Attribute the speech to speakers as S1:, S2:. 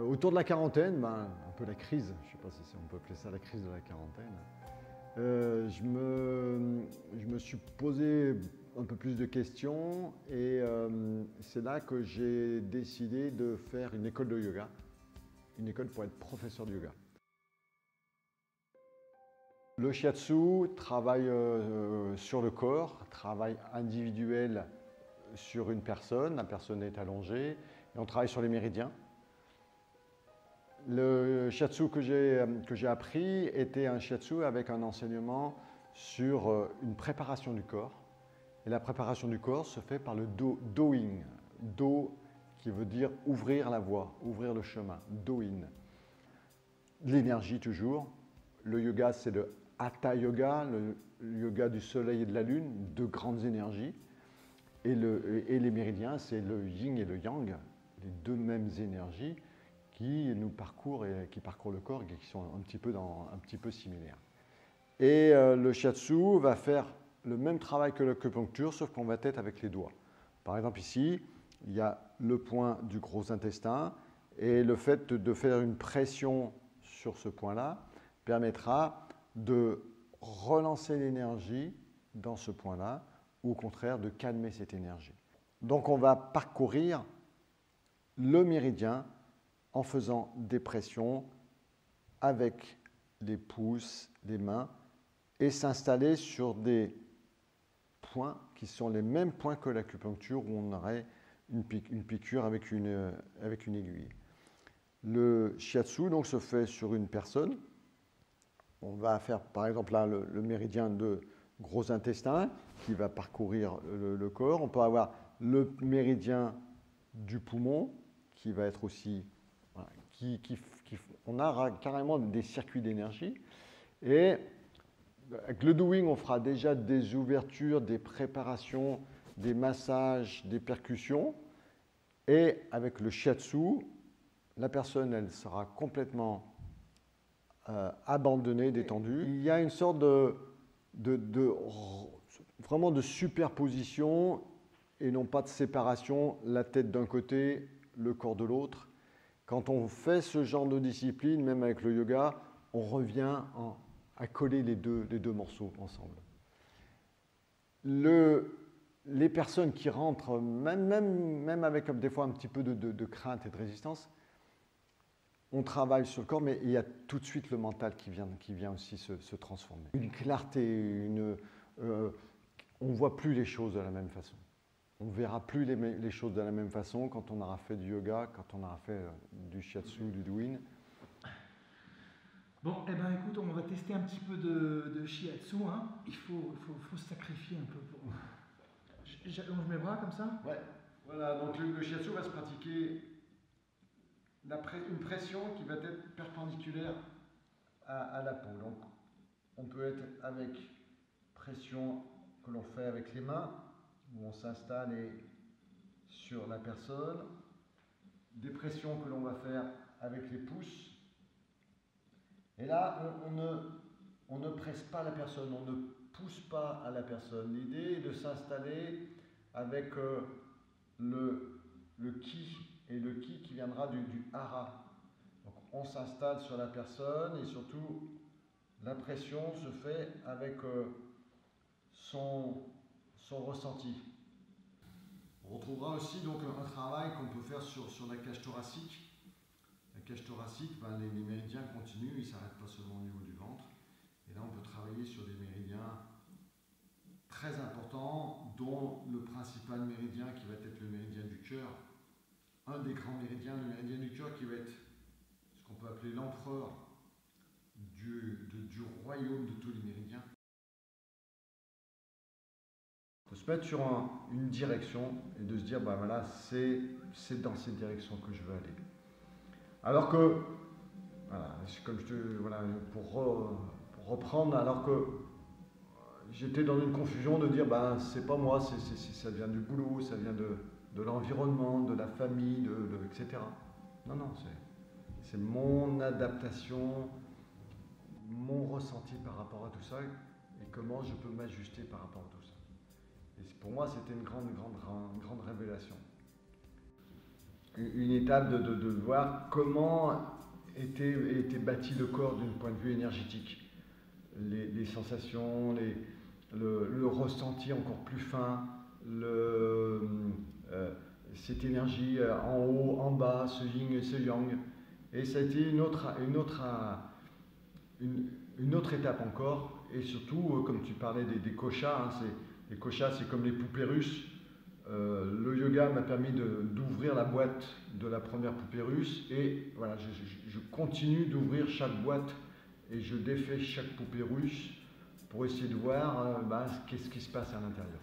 S1: Autour de la quarantaine, un peu la crise, je ne sais pas si on peut appeler ça la crise de la quarantaine, je me suis posé un peu plus de questions et c'est là que j'ai décidé de faire une école de yoga, une école pour être professeur de yoga. Le shiatsu travaille sur le corps, travail individuel sur une personne, la personne est allongée et on travaille sur les méridiens. Le shiatsu que j'ai appris était un shiatsu avec un enseignement sur une préparation du corps. Et la préparation du corps se fait par le doing. Do qui veut dire ouvrir la voie, ouvrir le chemin. Doing. L'énergie toujours. Le yoga, c'est le Hatha Yoga, le yoga du soleil et de la lune, deux grandes énergies. Et les méridiens, c'est le yin et le yang, les deux mêmes énergies qui nous parcourent et qui parcourent le corps et qui sont un petit peu similaires. Et le shiatsu va faire le même travail que l'acupuncture, sauf qu'on va être avec les doigts. Par exemple ici, il y a le point du gros intestin et le fait de faire une pression sur ce point-là permettra de relancer l'énergie dans ce point-là ou au contraire de calmer cette énergie. Donc on va parcourir le méridien en faisant des pressions avec les pouces, les mains, et s'installer sur des points qui sont les mêmes points que l'acupuncture où on aurait une piqûre avec une aiguille. Le shiatsu donc, se fait sur une personne. On va faire par exemple là le méridien de gros intestin qui va parcourir le corps. On peut avoir le méridien du poumon qui va être aussi... Voilà, on a carrément des circuits d'énergie. Et avec le doing, on fera déjà des ouvertures, des préparations, des massages, des percussions. Et avec le shiatsu, la personne, elle sera complètement abandonnée, détendue. Il y a une sorte vraiment de superposition et non pas de séparation, la tête d'un côté, le corps de l'autre. Quand on fait ce genre de discipline, même avec le yoga, on revient à coller les deux morceaux ensemble. Les personnes qui rentrent, même avec des fois un petit peu de crainte et de résistance, on travaille sur le corps, mais il y a tout de suite le mental qui vient aussi se transformer. Une clarté, on ne voit plus les choses de la même façon. On ne verra plus les choses de la même façon quand on aura fait du yoga, quand on aura fait du shiatsu, du doing.
S2: Bon, eh ben écoute, on va tester un petit peu de shiatsu. Hein. Il faut se sacrifier un peu. J'allonge mes bras comme ça?
S1: Ouais, voilà, donc le shiatsu va se pratiquer une pression qui va être perpendiculaire à la peau. Donc on peut être avec pression que l'on fait avec les mains, où on s'installe sur la personne, des pressions que l'on va faire avec les pouces. Et là, on ne presse pas la personne, on ne pousse pas à la personne. L'idée est de s'installer avec le ki, et le ki qui viendra du hara. Donc on s'installe sur la personne et surtout la pression se fait avec son ressenti. On retrouvera aussi donc un travail qu'on peut faire sur la cage thoracique. La cage thoracique, les méridiens continuent, ils ne s'arrêtent pas seulement au niveau du ventre. Et là, on peut travailler sur des méridiens très importants, dont le principal méridien qui va être le méridien du cœur. Un des grands méridiens, le méridien du cœur qui va être ce qu'on peut appeler l'empereur du royaume de tous les méridiens. se mettre sur une direction et de se dire, bah voilà, c'est dans cette direction que je veux aller. Alors que, voilà, comme voilà, pour reprendre, alors que j'étais dans une confusion de dire, ben c'est pas moi, ça vient du boulot, ça vient de l'environnement, de la famille, etc. Non, non, c'est mon adaptation, mon ressenti par rapport à tout ça et comment je peux m'ajuster par rapport à tout ça. Et pour moi, c'était une grande révélation. Une étape de voir comment était bâti le corps d'un point de vue énergétique. Les sensations, le ressenti encore plus fin, cette énergie en haut, en bas, ce yin et ce yang. Et ça a été une autre étape encore. Et surtout, comme tu parlais des koshas, hein, les koshas c'est comme les poupées russes. Le yoga m'a permis d'ouvrir la boîte de la première poupée russe et voilà, je continue d'ouvrir chaque boîte et je défais chaque poupée russe pour essayer de voir qu'est-ce qui se passe à l'intérieur.